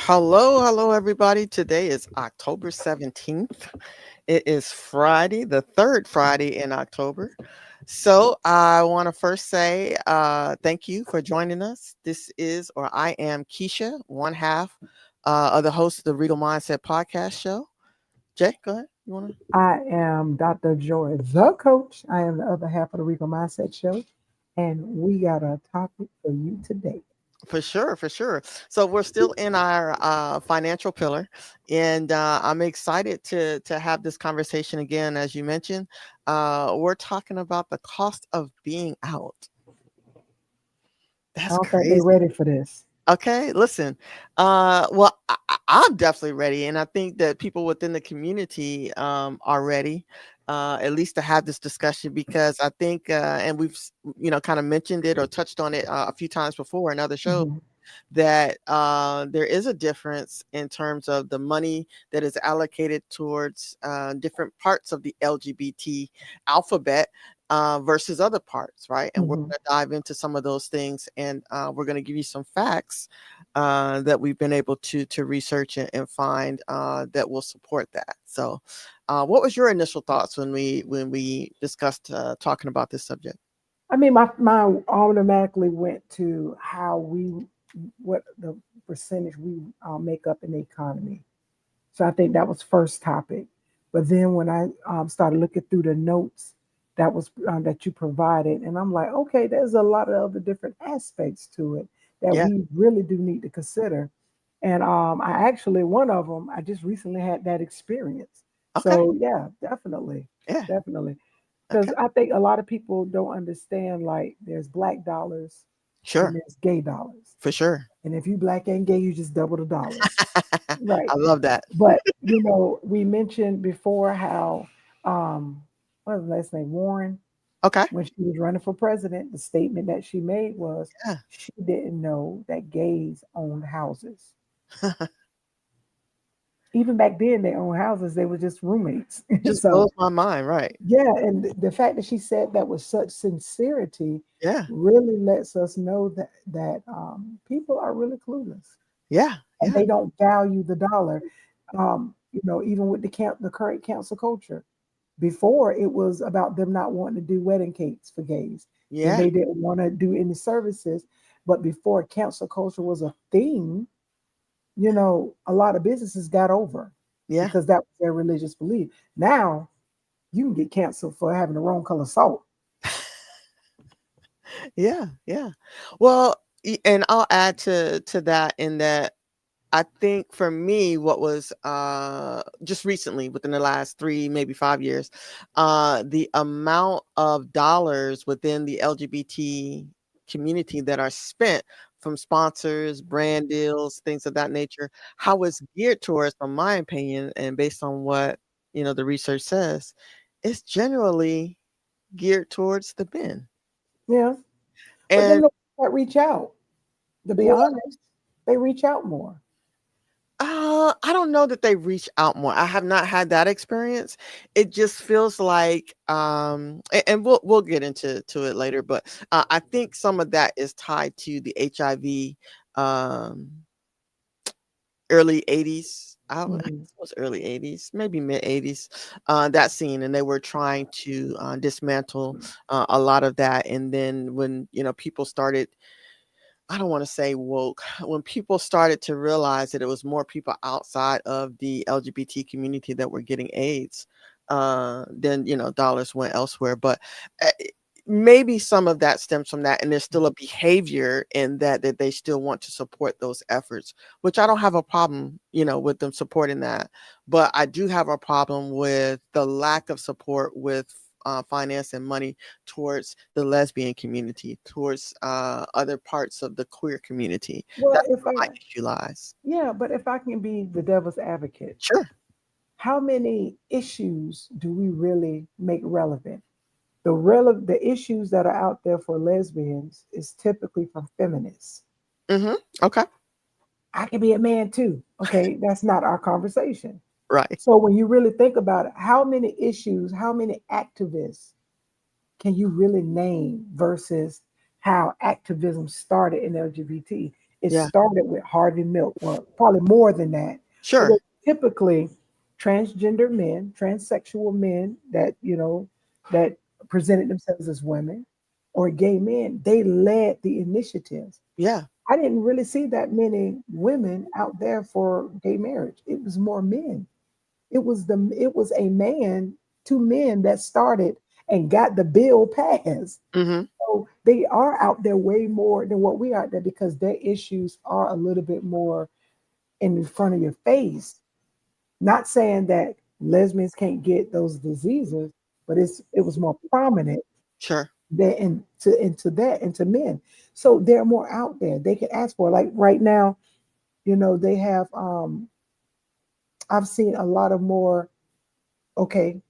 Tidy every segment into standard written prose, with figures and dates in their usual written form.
Hello, everybody. Today is October 17th. It is Friday, the third Friday in October. So I want to first say thank you for joining us. I am Keisha, one half of the host of the Regal Mindset Podcast show. Jay, go ahead. You want to? I am Dr. Joy, the coach. I am the other half of the Regal Mindset Show, and we got a topic for you today. For sure, for sure. So we're still in our financial pillar, and I'm excited to have this conversation again. As you mentioned, we're talking about the cost of being out. I That's don't think they're crazy. ready for this. Okay, listen. I'm definitely ready, and I think that people within the community are ready, at least to have this discussion because I think, and kind of mentioned it or touched on it a few times before in other shows Mhm, that there is a difference in terms of the money that is allocated towards different parts of the LGBT alphabet versus other parts, right? And we're mhm. going to dive into some of those things, and we're going to give you some facts that we've been able to research and find that will support that. So, what was your initial thoughts when we discussed talking about this subject? I mean, my automatically went to what the percentage we make up in the economy. So I think that was first topic. But then when I started looking through the notes that you provided, and I'm like, okay, there's a lot of other different aspects to it that Yeah. we really do need to consider. And I actually one of them I just recently had that experience. Okay. So yeah, definitely, Yeah. definitely, because Okay. I think a lot of people don't understand like there's black dollars and Sure. there's gay dollars, For sure. and if you black and gay, you just double the dollars, right? I love that. But we mentioned before how what was the last name? Warren, Okay. when she was running for president, the statement that she made was Yeah. she didn't know that gays owned houses. Even back then they owned houses, they were just roommates. Just So blows my mind, right. yeah, and the fact that she said that with such sincerity Yeah. really lets us know that people are really clueless Yeah. and Yeah. they don't value the dollar. Even with the current cancel culture. Before it was about them not wanting to do wedding cakes for gays, and Yeah. they didn't want to do any services. But before cancel culture was a thing, a lot of businesses got over Yeah. because that was their religious belief. Now you can get canceled for having the wrong color salt. Yeah. Yeah. Well, and I'll add to that in that I think for me, what was just recently within the last 3, maybe 5 years, the amount of dollars within the LGBT community that are spent from sponsors, brand deals, things of that nature, how it's geared towards, from my opinion, and based on what the research says, it's generally geared towards the men. Yeah, but then And the ones that reach out, to be honest, they reach out more. I don't know that they reach out more. I have not had that experience. It just feels like, and we'll get into it later, but I think some of that is tied to the HIV, um, early '80s. I guess Mhm. it was early '80s, maybe mid '80s. That scene, and they were trying to dismantle a lot of that. And then when people started, I don't want to say woke, when people started to realize that it was more people outside of the LGBT community that were getting AIDS, then dollars went elsewhere. But uh, maybe some of that stems from that, and there's still a behavior in that they still want to support those efforts, which I don't have a problem, with them supporting that. But I do have a problem with the lack of support with finance and money towards the lesbian community, towards other parts of the queer community. Well, That's if where my I issue lies. yeah, but if I can be the devil's advocate, Sure. how many issues do we really make relevant? The issues that are out there for lesbians is typically from feminists. Okay. I can be a man too. Okay, that's not our conversation. Right. So when you really think about it, how many issues, how many activists can you really name versus how activism started in LGBT? It Yeah. started with Harvey Milk, or probably more than that. But Sure. it's typically transgender men, transsexual men that, that presented themselves as women, or gay men. They led the initiatives. Yeah. I didn't really see that many women out there for gay marriage. It was more men. It was a man, two men that started and got the bill passed. Hmm. So they are out there way more than what we are out there, because their issues are a little bit more in front of your face. Not saying that lesbians can't get those diseases, but it was more prominent Sure. there into men. So they're more out there. They can ask for, like right now, they have I've seen a lot of more, okay,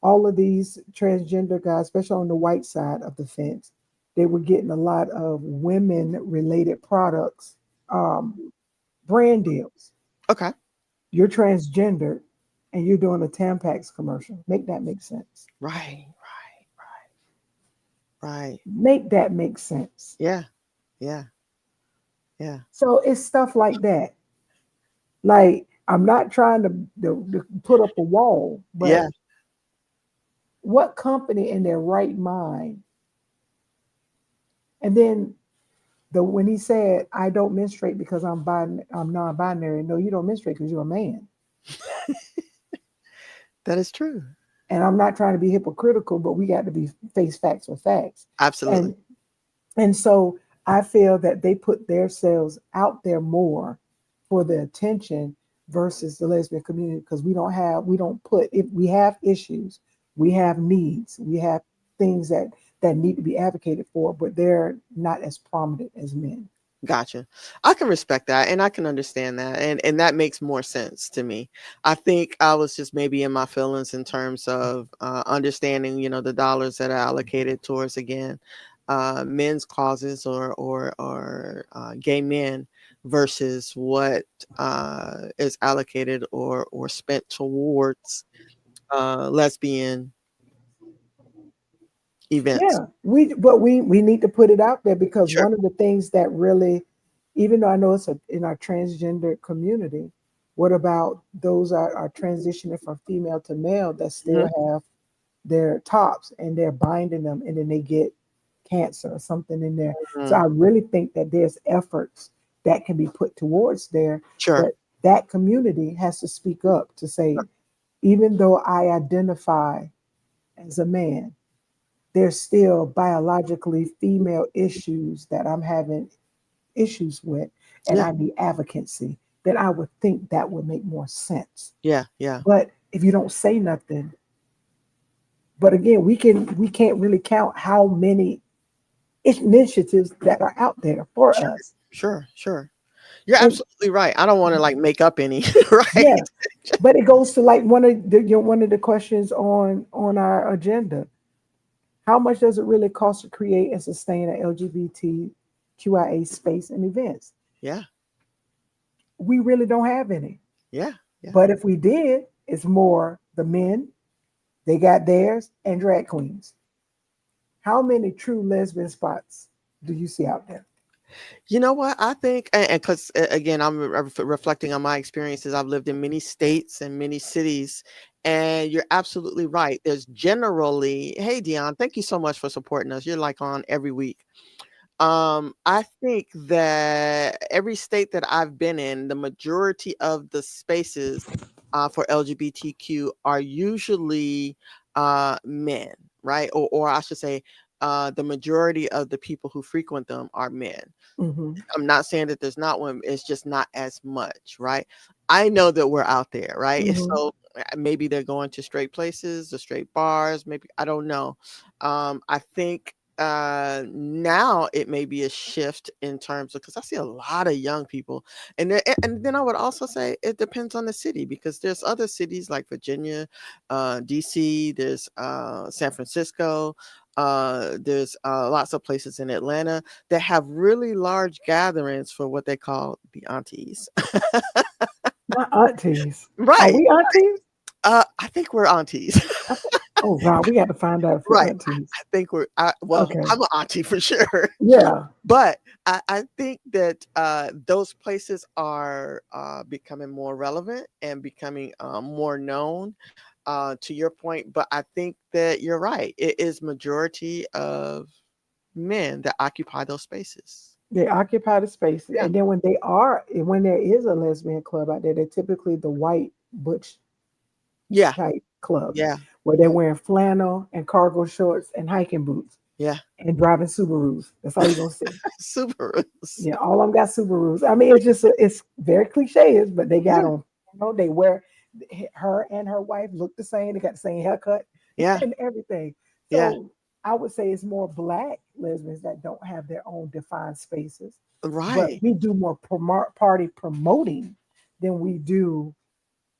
all of these transgender guys, especially on the white side of the fence, they were getting a lot of women related products, um, brand deals. Okay. You're transgender and you're doing a Tampax commercial. Make that make sense. Right. Right. Make that make sense. Yeah. Yeah. Yeah. So it's stuff like that. Like, I'm not trying to put up a wall, but Yeah. what company in their right mind? And then when he said, "I don't menstruate because I'm non-binary." No, you don't menstruate because you're a man. That is true. And I'm not trying to be hypocritical, but we got to be face facts with facts. Absolutely. And and so I feel that they put themselves out there more for the attention versus the lesbian community, because we don't put, if we have issues, we have needs, we have things that need to be advocated for, but they're not as prominent as men. Gotcha. I can respect that and I can understand that. And that makes more sense to me. I think I was just maybe in my feelings in terms of understanding, the dollars that are allocated towards, again, men's causes or gay men versus what is allocated or spent towards lesbian events. Yeah, we need to put it out there, because Sure. one of the things that really, even though I know it's in our transgender community, what about those are transitioning from female to male that still Hmm. have their tops and they're binding them, and then they get cancer or something in there. So I really think that there's efforts that can be put towards there, Sure. but that community has to speak up to say, even though I identify as a man, there's still biologically female issues that I'm having issues with, and Yeah. I need advocacy. Then I would think that would make more sense. Yeah. Yeah. But if you don't say nothing, but again, we can't really count how many initiatives that are out there for Sure. us. Sure. Sure. You're And absolutely right. I don't want to like make up any, right? yeah, but it goes to like one of the questions on our agenda. How much does it really cost to create and sustain an LGBTQIA space and events? Yeah. We really don't have any. Yeah. Yeah. But if we did, it's more the men, they got theirs, and drag queens. How many true lesbian spots do you see out there? You know what? I think, and because again, I'm reflecting on my experiences. I've lived in many states and many cities, and you're absolutely right. There's generally, hey, Dion, thank you so much for supporting us. You're like on every week. I think that every state that I've been in, the majority of the spaces for LGBTQ are usually men, right? Or I should say, the majority of the people who frequent them are men. Mm-hmm. I'm not saying that there's not women, it's just not as much, right? I know that we're out there, right? Mm-hmm. So maybe they're going to straight places or straight bars, maybe I don't know. I think now it may be a shift in terms of, because I see a lot of young people, and then I would also say it depends on the city, because there's other cities like Virginia, DC, there's San Francisco, there's lots of places in Atlanta that have really large gatherings for what they call the aunties. Not aunties. Are Right. we aunties? I think we're aunties. Oh God, we got to find out if we're Right. aunties. I think well, Okay. I'm an auntie for sure. Yeah. But I think that those places are becoming more relevant and becoming more known. To your point, but I think that you're right. It is majority of men that occupy those spaces. They occupy the spaces, Yeah, and then when there is a lesbian club out there, they're typically the white butch yeah, type clubs yeah, where they're wearing flannel and cargo shorts and hiking boots yeah. and driving Subarus. That's all you're gonna see. Subarus. Yeah, all of them got Subarus. I mean, it's very cliche, but they got Yeah, on. They wear her and her wife look the same. They got the same haircut yeah, and everything. yeah. So I would say it's more black lesbians that don't have their own defined spaces, but Right. we do more party promoting than we do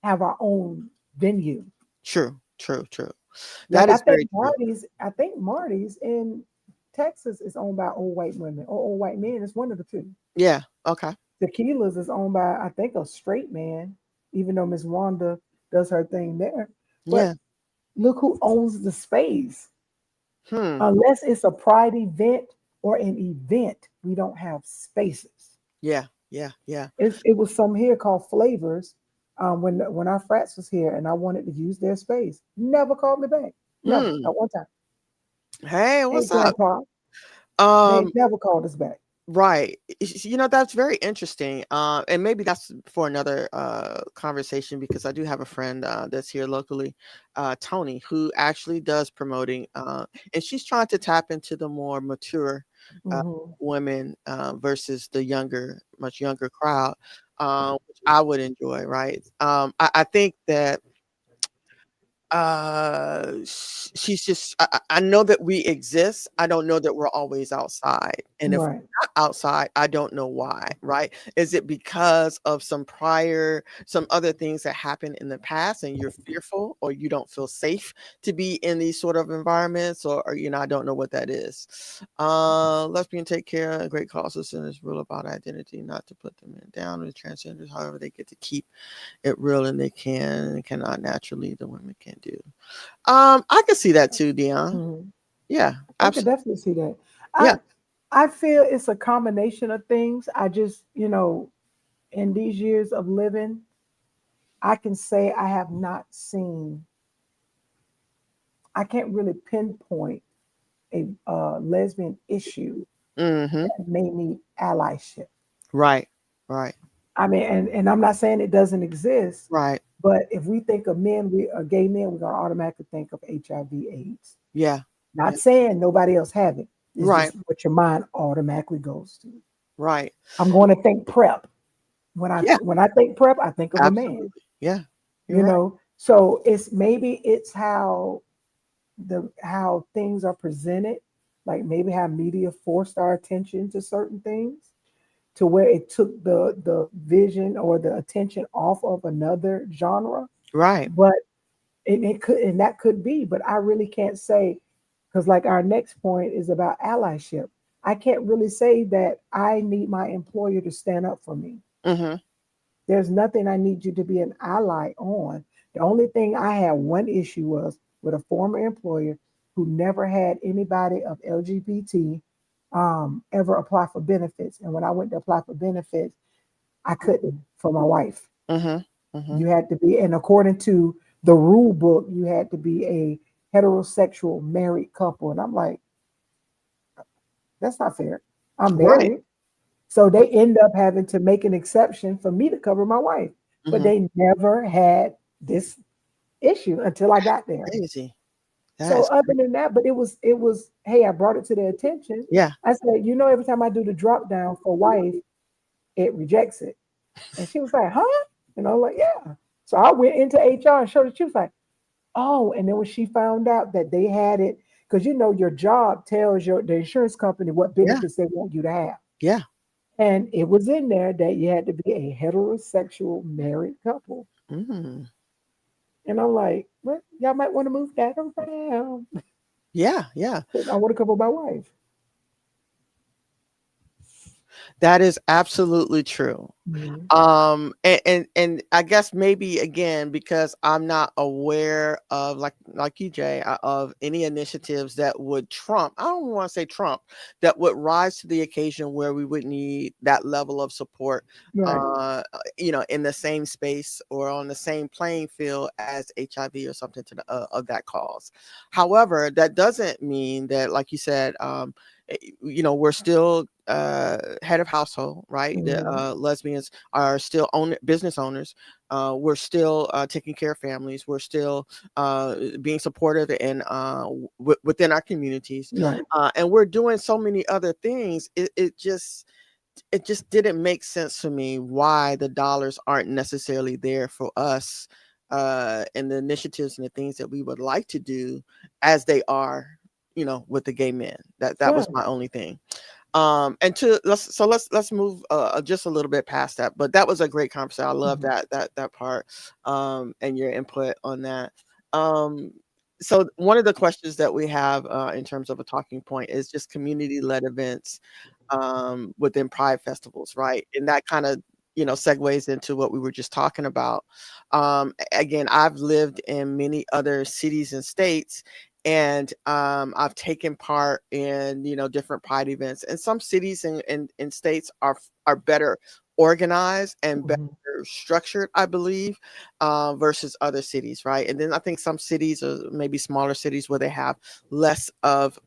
have our own venue. True, true, true. That Like is very true. I think Marty's in Texas is owned by old white women or old white men. It's one of the two. Yeah. Okay. Tequila's is owned by I think a straight man, even though Miss Wanda does her thing there. Yeah. But look who owns the space. Hmm. Unless it's a pride event or an event, we don't have spaces. Yeah. Yeah. Yeah. It was some here called Flavors when our frats was here and I wanted to use their space. Never called me back. Never. Hmm. Not one time. Hey, Hey, what's up? Grandpa. They Um, never called us back. right. That's very interesting. And maybe that's for another conversation because I do have a friend that's here locally, Tony, who actually does promoting, and she's trying to tap into the more mature uh, Hmm. women versus the much younger crowd, which I would enjoy. Right. I think that she's just I know that we exist. I don't know that we're always outside, and if Right. we're not outside, I don't know why. Right? Is it because of some other things that happened in the past and you're fearful or you don't feel safe to be in these sort of environments, or I don't know what that is. Lesbian take care of great causes, and it's real about identity, not to put them in down with transgenders. However, they get to keep it real, and they can and cannot naturally, the women can do. I can see that too, Dion. Hmm. Yeah, I could absolutely. definitely see that. I Yeah. I feel it's a combination of things. I just, in these years of living, I can say I have not seen, I can't really pinpoint a lesbian issue Mm-hmm. that may need allyship. Right. Right. I mean, and I'm not saying it doesn't exist, Right. but if we think of men, we are gay men, we're gonna automatically think of HIV/AIDS. Yeah. Yeah. Not saying nobody else have it. It's Right. just what your mind automatically goes to. Right. I'm going to think prep. Yeah. When I think prep, I think of a man. Absolutely. Yeah. You're right. So it's how things are presented, like maybe how media forced our attention to certain things to where it took the vision or the attention off of another genre. Right. But and that could be, but I really can't say because like our next point is about allyship. I can't really say that I need my employer to stand up for me. Mm-hmm. There's nothing I need you to be an ally on. The only thing I had one issue was with a former employer who never had anybody of LGBT ever apply for benefits. And when I went to apply for benefits, I couldn't for my wife. Mm-hmm. Mm-hmm. You had to be, and according to the rule book, you had to be a heterosexual married couple. And I'm like, that's not fair. I'm Right. married. So they end up having to make an exception for me to cover my wife. But Mm-hmm. they never had this issue until I got there. Crazy. That So is other crazy. than that, but it was, hey, I brought it to their attention. Yeah. I said, every time I do the drop down for wife, it rejects it. And she was like, huh? And I was like, yeah. So I went into HR and showed it. She was like, oh. And then when she found out that they had it, because your job tells the insurance company what Yeah. benefits they want you to have. Yeah. And it was in there that you had to be a heterosexual married couple. Mm. And I'm like, well, y'all might want to move that around. Yeah. Yeah. I want to cover my wife. That is absolutely true. Mhm. And I guess maybe again because I'm not aware of like you, Jay, of any initiatives that would trump. I don't want to say trump, that would rise to the occasion where we would need that level of support. Right. In the same space or on the same playing field as HIV or something of that cause. However, that doesn't mean that, like you said, we're still head of household, right? The Mhm. lesbians are still business owners. We're still taking care of families. We're still being supportive and within our communities, Right. and we're doing so many other things. It just didn't make sense to me why the dollars aren't necessarily there for us, and the initiatives and the things that we would like to do as they are, with the gay men. That Yeah. was my only thing. And to let's move just a little bit past that, but that was a great conversation. I love Mhm. that part, and your input on that. Um so one of the questions that we have in terms of a talking point is just community-led events within pride festivals, right? And that kind of segues into what we were just talking about. Again, I've lived in many other cities and states, and I've taken part in different pride events, and some cities and states are better organized and better Mhm. structured, I believe, versus other cities, right? And then I think some cities, or maybe smaller cities where they have less of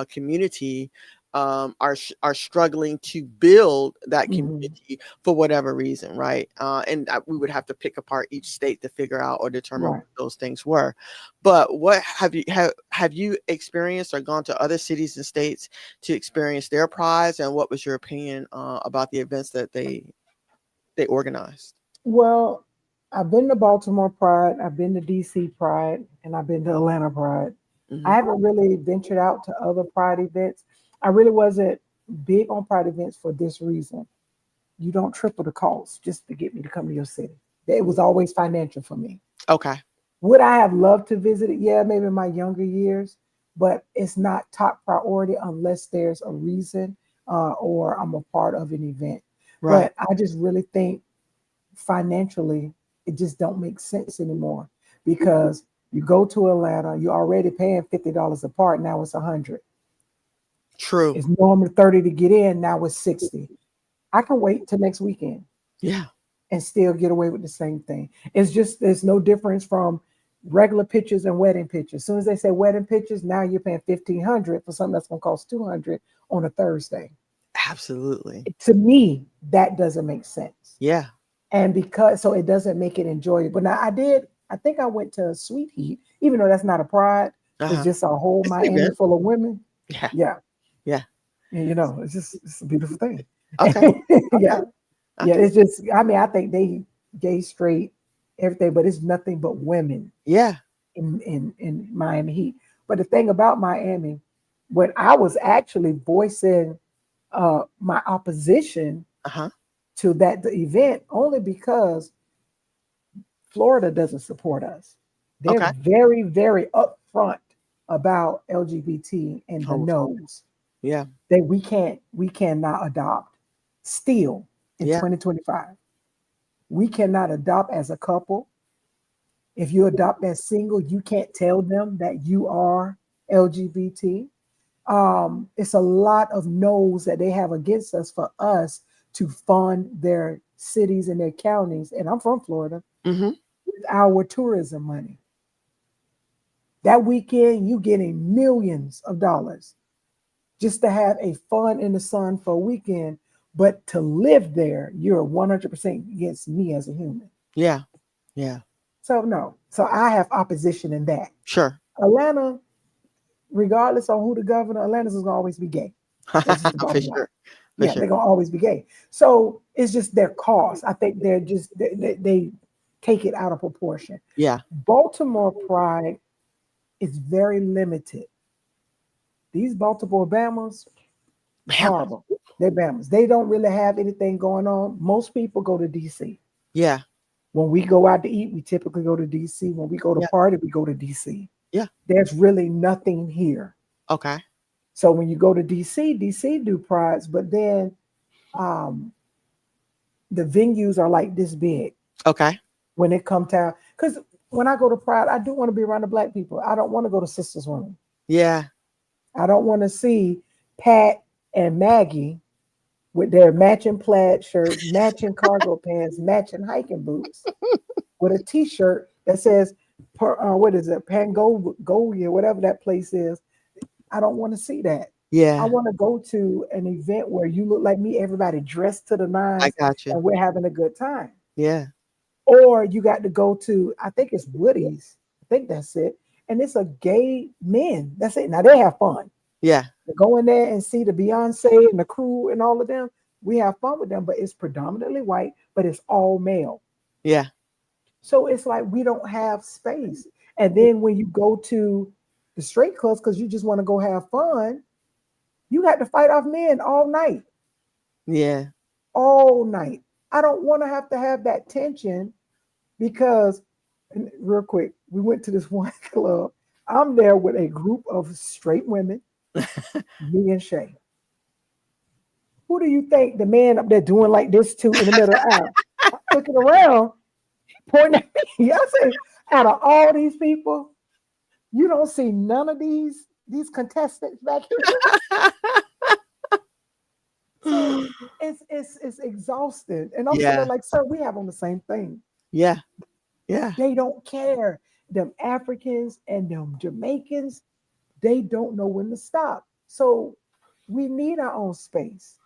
community, are struggling to build that Mhm. community for whatever reason, right? And we would have to pick apart each state to figure out or determine what Right. those things were. But what have you experienced or gone to other cities and states to experience their prize, and what was your opinion about the events that they organized? Well, I've been to Baltimore Pride, I've been to DC Pride, and I've been to Atlanta Pride. I Hmm. haven't really ventured out to other Pride events. I really wasn't big on Pride events for this reason. You don't triple the cost just to get me to come to your city. It was always financial for me. Okay. Would I have loved to visit it? Yeah, maybe in my younger years, but it's not top priority unless there's a reason, or I'm a part of an event. Right. But I just really think financially it just don't make sense anymore because you go to Atlanta, you're already paying $50 a part. Now it's 100. True. It's normally 30 to get in. Now it's 60. I can wait till next weekend Yeah. and still get away with the same thing. It's just there's no difference from regular pictures and wedding pictures. As soon as they say wedding pictures, now you're paying 1,500 for something that's going to cost 200 on a Thursday. Absolutely. To me, that doesn't make sense. Yeah. And because so it doesn't make it enjoyable. Now I did. I think I went to Sweet Heat, even though that's not a pride. It's Uh-huh. just a whole It's an Miami event. full of women. Yeah. Yeah, Yeah. and it's a beautiful thing. Okay. Okay. Yeah, yeah. Okay. It's just. I mean, I think they gay, straight, everything, but it's nothing but women Yeah. in Miami Heat. But the thing about Miami, when I was actually voicing my opposition Uh-huh. to that event, only because Florida doesn't support us. They're Okay. very, very upfront about LGBT and the Homophobe. no's Yeah. that we cannot adopt still in Yeah. 2025. We cannot adopt as a couple. If you adopt as single, you can't tell them that you are LGBT. It's a lot of no's that they have against us for us to fund their cities and their counties. And I'm from Florida Mm-hmm. with our tourism money. That weekend, you getting millions of dollars just to have a fun in the sun for a weekend. But to live there, you're 100% against me as a human. Yeah. Yeah. So, no. So, I have opposition in that. Sure. Atlanta, regardless on who the governor, Atlanta's is going to always be gay. That's just the For bottom line. sure. For Yeah, sure. they're going to always be gay. So, it's just their cost. I think they take it out of proportion. Yeah. Baltimore Pride is very limited. These Baltimore Bama's, Bam. horrible. They're Bama's. They don't really have anything going on. Most people go to DC. Yeah. When we go out to eat, we typically go to DC. When we go to Yeah. party, we go to DC. Yeah. There's really nothing here. Okay. So when you go to DC, DC do prides, but then um, the venues are like this big Okay. when it come time. Because when I go to Pride, I do want to be around the black people. I don't want to go to Sisters Room. Yeah. I don't want to see Pat and Maggie with their matching plaid shirts, matching cargo pants, matching hiking boots, with a T-shirt that says, "What is it, Pangolia, whatever that place is." I don't want to see that. I Yeah. want to go to an event where you look like me, everybody dressed to the I nines, got you. and we're having a good time. Yeah. Or you got to go to, I think it's Woody's. I think that's it. And it's a gay men. That's it. Now they have fun. Yeah. To go in there and see the Beyonce and the crew and all of them. We have fun with them, but it's predominantly white, but it's all male. Yeah. So it's like we don't have space. And then when you go to the straight clubs because you just want to go have fun, you got to fight off men Yeah. all night. I don't want to have that tension because, and real quick, we went to this one club. I'm there with a group of straight women, me and Shay. Who do you think the man up there doing like this to in the middle of the aisle? I'm looking around, pointing at me. I say, out of all these people, you don't see none of these contestants back here. So it's exhausted. And I'm sitting there Yeah. like, sir, we have on the same thing. Yeah. Yeah. They don't care. Them Africans and them Jamaicans, they don't know when to stop. So we need our own space.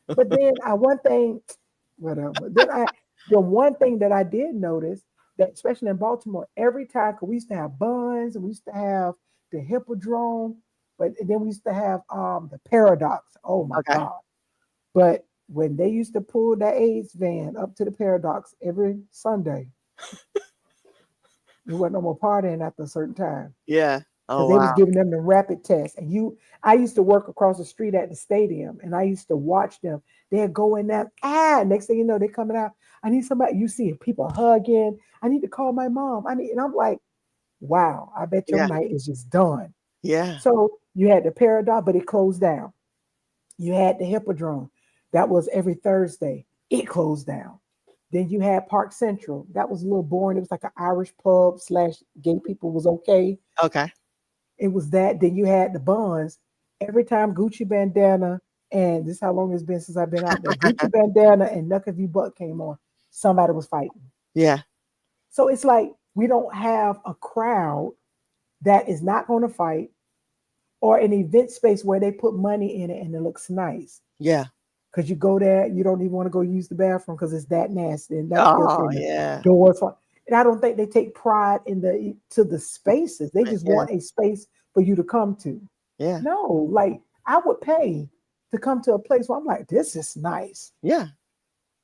But then I one thing, whatever. The one thing that I did notice that especially in Baltimore, every time, because we used to have buns and we used to have the hippodrome, but then we used to have the paradox. Oh my Okay. God. But when they used to pull that AIDS van up to the paradox every Sunday, there wasn't no more partying after a certain time Yeah. Oh because they was wow. giving them the rapid test. And I used to work across the street at the stadium, and I used to watch them. They're going out. Next thing you know, they're coming out. I need somebody. You see people hugging. I need to call my mom. And I'm like, wow. I bet your Yeah. night is just done. Yeah. So you had the Paradox, but it closed down. You had the Hippodrome. That was every Thursday. It closed down. Then you had Park Central. That was a little boring. It was like an Irish pub slash gay people was okay. Okay. It was that. Then you had the Bonds. Every time Gucci Bandana, and this is how long it's been since I've been out there. Gucci Bandana and Knuck If You Buck came on. Somebody was fighting. Yeah. So it's like we don't have a crowd that is not going to fight or an event space where they put money in it and it looks nice. Yeah. Because you go there, you don't even want to go use the bathroom because it's that nasty and that filthy Oh and the yeah. doors. And I don't think they take pride in the spaces. They just Yeah. want a space for you to come to. Yeah. No, like I would pay to come to a place where I'm like, this is nice. Yeah.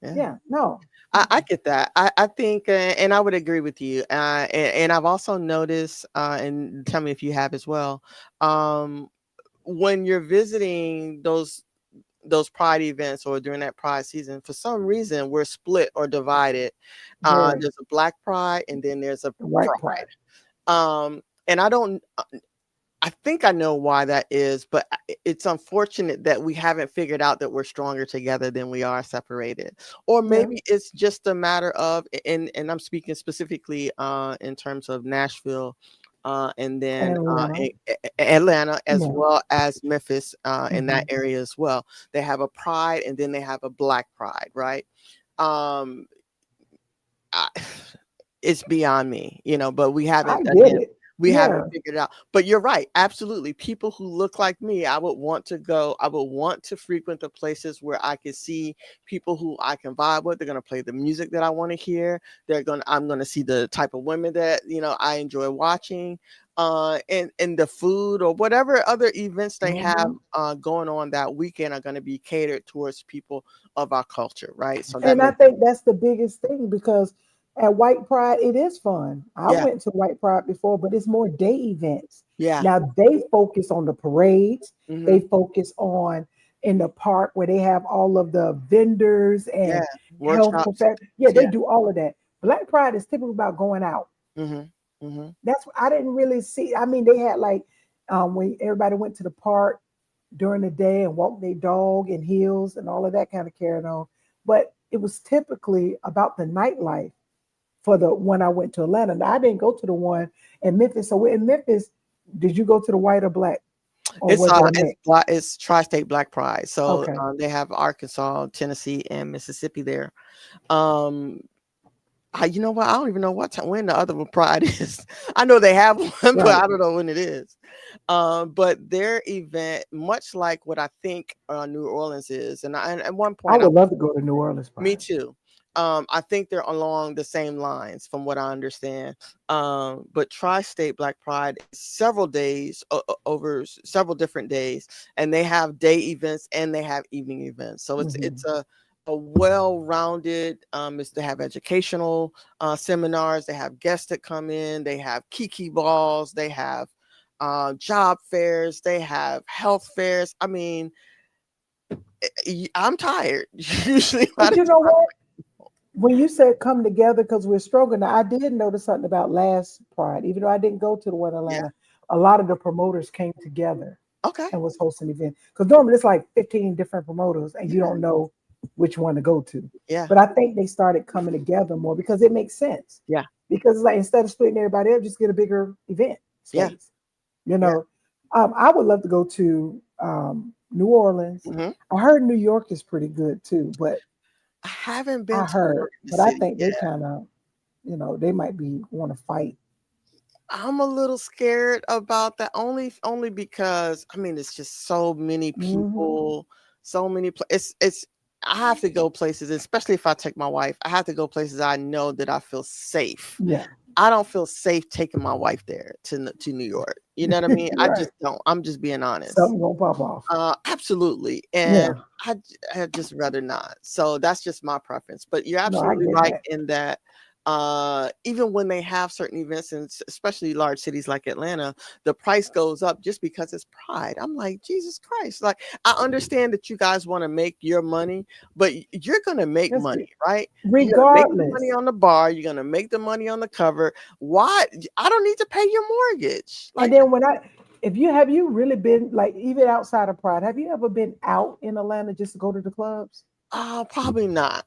Yeah. Yeah, no. I get that. I think, and I would agree with you. And I've also noticed, and tell me if you have as well. Um, when you're visiting those pride events or during that pride season, for some reason we're split or divided. Very There's a black pride and then there's a white pride. pride. And I think I know why that is, but it's unfortunate that we haven't figured out that we're stronger together than we are separated. Or Yeah. maybe it's just a matter of, and I'm speaking specifically in terms of Nashville, and then Atlanta. Atlanta, as Yeah. well as Memphis, in that Hmm. area as well. They have a pride and then they have a black pride, right? Um, I, it's beyond me, but we I haven't, get again, it. we haven't Yeah. figured it out. But you're right, absolutely. People who look like me, I would want to go. I would want to frequent the places where I can see people who I can vibe with. They're gonna play the music that I want to hear. I'm gonna see the type of women that I enjoy watching. And the food or whatever other events they have Hmm. going on that weekend are gonna be catered towards people of our culture, right? So that And I makes think that's the biggest thing because at White Pride, it is fun. I yeah, went to White Pride before, but it's more day events. yeah. Now they focus on the parades, Hmm. they focus on in the park where they have all of the vendors Yeah. and health Workshops. professionals. Yeah, Yeah. they do all of that. Black Pride is typically about going out. Hmm. Hmm. That's what I didn't really see. I mean, they had like when everybody went to the park, during the day and walk their dog in heels and all of that kind of carrying on. But it was typically about the nightlife for the one I went to Atlanta. Now, I didn't go to the one in Memphis. So in Memphis, did you go to the white or black, or was it a mix? It's Tri-State Black Pride. So Okay, they have Arkansas, Tennessee, and Mississippi there. Um, you know what? I don't even know what time when the other one Pride is. I know they have one, but right. I don't know when it is. But their event, much like what I think New Orleans is, and at one I point would love to go to New Orleans me Pride. too. I think they're along the same lines from what I understand. But Tri-State Black Pride is several days over several different days, and they have day events and they have evening events. So it's Hmm. a well-rounded. Is they have educational seminars. They have guests that come in. They have kiki balls. They have job fairs. They have health fairs. I mean, I'm tired usually by But the you know time. what? When you said come together because we're stronger, now I did notice something about last Pride, even though I didn't go to the one in Yeah. Atlanta. A lot of the promoters came together Okay. and was hosting an event. Because normally it's like 15 different promoters and you Yeah. don't know which one to go to. Yeah. But I think they started coming together more because it makes sense. Yeah. Because it's like instead of splitting everybody up, just get a bigger event Yeah. space. You Yeah. know, I would love to go to New Orleans. Mhm. I heard New York is pretty good too, but I haven't I been to New heard, York the but I city think they yet. kind of, they might be want to fight. I'm a little scared about that only because I mean it's just so many Hmm. people, so many it's I have to go places, especially if I take my wife. I have to go places I know that I feel safe. Yeah, I don't feel safe taking my wife there to New York. You know what I mean? I right. just don't. I'm just being honest. Something gonna pop off. Absolutely. And Yeah, I, I'd just rather not. So that's just my preference. But you're no, I absolutely get right that. in that even when they have certain events, and especially large cities like Atlanta, the price goes up just because it's Pride. I'm like, Jesus Christ. Like, I understand that you guys want to make your money, but you're going to make That's money, right? You're going to make the money regardless. on the bar. You're going to make the money on the cover. Why? I don't need to pay your mortgage. And Like, then if you have you really been like even outside of Pride, have you ever been out in Atlanta just to go to the clubs? oh, probably not.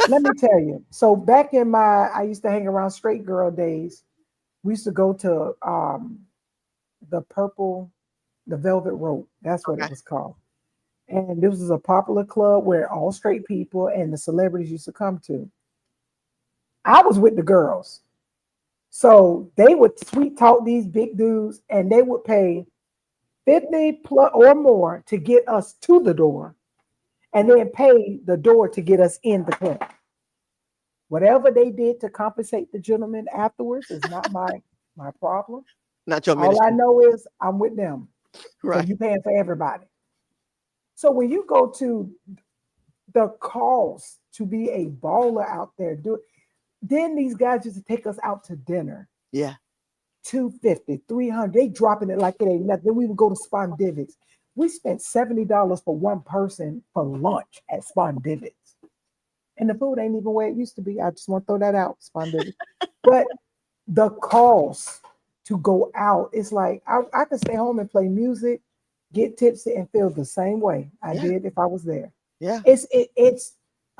Let me tell you. So back in I used to hang around straight girl days. We used to go to the purple, the Velvet Rope. That's what it Okay. was called. And this was a popular club where all straight people and the celebrities used to come to. I was with the girls. So they would sweet talk these big dudes and they would pay 50 plus or more to get us to the door and then pay the door to get us in the club. Whatever they did to compensate the gentleman afterwards is not my problem. Not your All I ministry. know is I'm with them. So Right. you paying for everybody. So when you go to the cost to be a baller out there, then these guys used to take us out to dinner. Yeah. 250, 300. They dropping it like it ain't nothing. Then we would go to Spondivics. We spent $70 for one person for lunch at Spondivics. And the food ain't even where it used to be. I just want to throw that out, Spondivics. But the cost to go out, it's like I could stay home and play music, get tipsy, and feel the same way I Yeah. did if I was there. Yeah. It's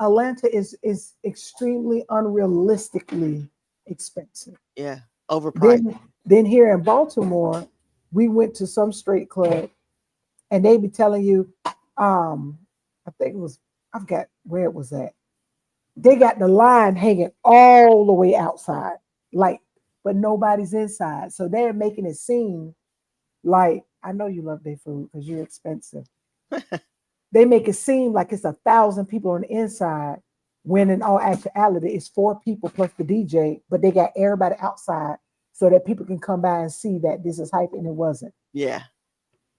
Atlanta is extremely unrealistically expensive. Yeah. Overpriced. Then here in Baltimore, we went to some straight club and they be telling you, I think it was I forgot where it was at. They got the line hanging all the way outside, like, but nobody's inside. So they're making it seem like I know you love their food because you're expensive. They make it seem like it's 1,000 people on the inside, when in all actuality it's four people plus the DJ, but they got everybody outside so that people can come by and see that this is hype and it wasn't. Yeah.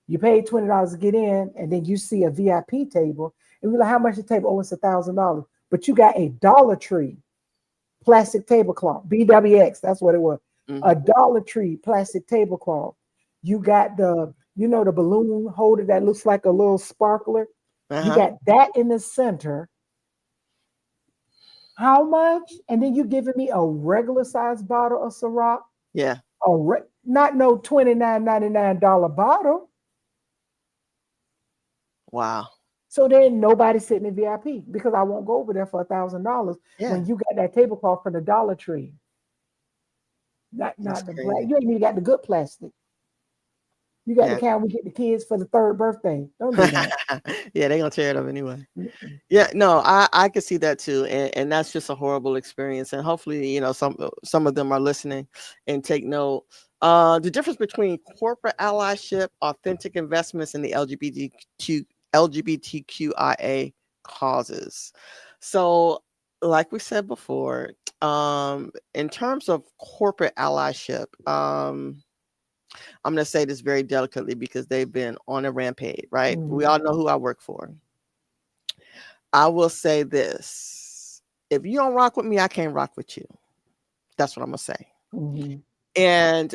You paid $20 to get in, and then you see a VIP table, and we're like, how much the table? Oh, it's $1,000. But you got a Dollar Tree plastic tablecloth, BWX, that's what it was. A Hmm. Dollar Tree plastic tablecloth. You got the balloon holder that looks like a little sparkler. You Uh-huh. got that in the center. How much? And then you giving me a regular size bottle of Ciroc, Yeah. not no $29.99 bottle. Wow. So then nobody sitting in VIP because I won't go over there for $1,000 Yeah, when you got that tablecloth from the Dollar Tree. that's Not the black. crazy. You ain't even got the good plastic. You got the Yeah. kind we get the kids for the third birthday. Don't do that. Yeah, they gonna tear it up anyway. Mm-mm. Yeah, no, I can see that too, and that's just a horrible experience. And hopefully, some of them are listening and take note. The difference between corporate allyship, authentic investments, and the LGBTQIA causes. So, like we said before, in terms of corporate allyship, I'm going to say this very delicately because they've been on a rampage, right? We Mm-hmm. all know who I work for. I will say this. If you don't rock with me, I can't rock with you. That's what I'm gonna say. Mm-hmm. And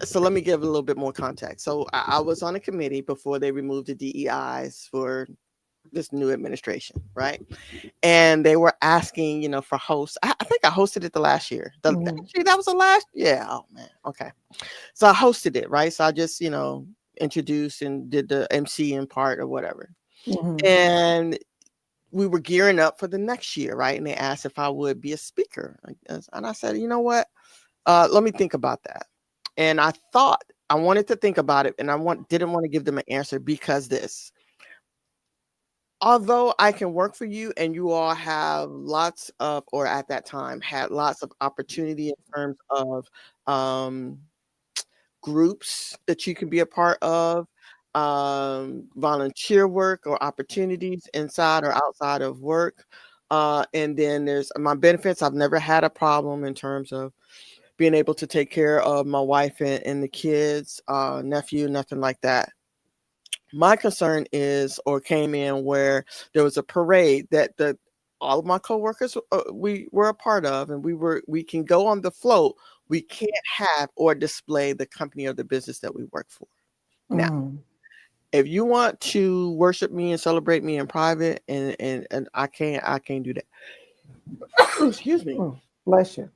so let me give a little bit more context. So I was on a committee before they removed the DEIs for this new administration, right? And they were asking, for hosts. I think I hosted it the last year. Mm-hmm. Actually, that was the last. Yeah. Oh man. Okay. So I hosted it, right? So I just, introduced and did the MC part or whatever. Mm-hmm. And we were gearing up for the next year, right? And they asked if I would be a speaker. And I said, you know what? Let me think about that. And I thought I wanted to think about it, and didn't want to give them an answer because this. Although I can work for you, and you all have lots of, or at that time had lots of opportunity in terms of um, groups that you can be a part of, volunteer work or opportunities inside or outside of work. And then there's my benefits. I've never had a problem in terms of being able to take care of my wife and the kids, nephew, nothing like that. My concern is, or came in where there was a parade that the all of my coworkers we were a part of, and we can go on the float. We can't have or display the company or the business that we work for. Now, Mm-hmm. if you want to worship me and celebrate me in private, and I can't do that. Excuse me. Mm. Bless you.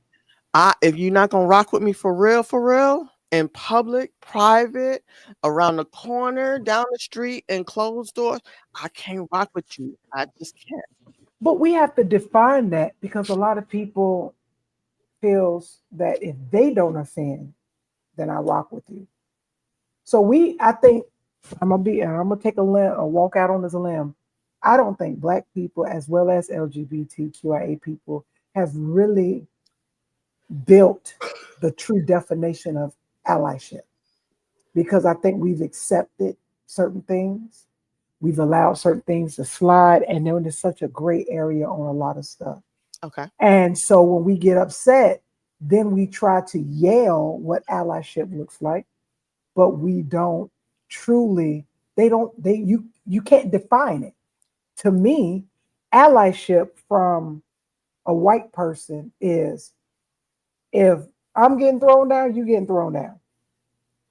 If you're not gonna rock with me for real, in public, private, around the corner, down the street, and closed doors, I can't rock with you. I just can't. But we have to define that because a lot of people feels that if they don't offend, then I rock with you. So I think I'm gonna take a limb, a walk out on this limb. I don't think Black people, as well as LGBTQIA people, have really built the true definition of allyship because I think we've accepted certain things, we've allowed certain things to slide, and then there's such a gray area on a lot of stuff. Okay. And so when we get upset, then we try to yell what allyship looks like, but we don't truly, they don't, they you can't define it. To me, allyship from a white person is if I'm getting thrown down, you getting thrown down.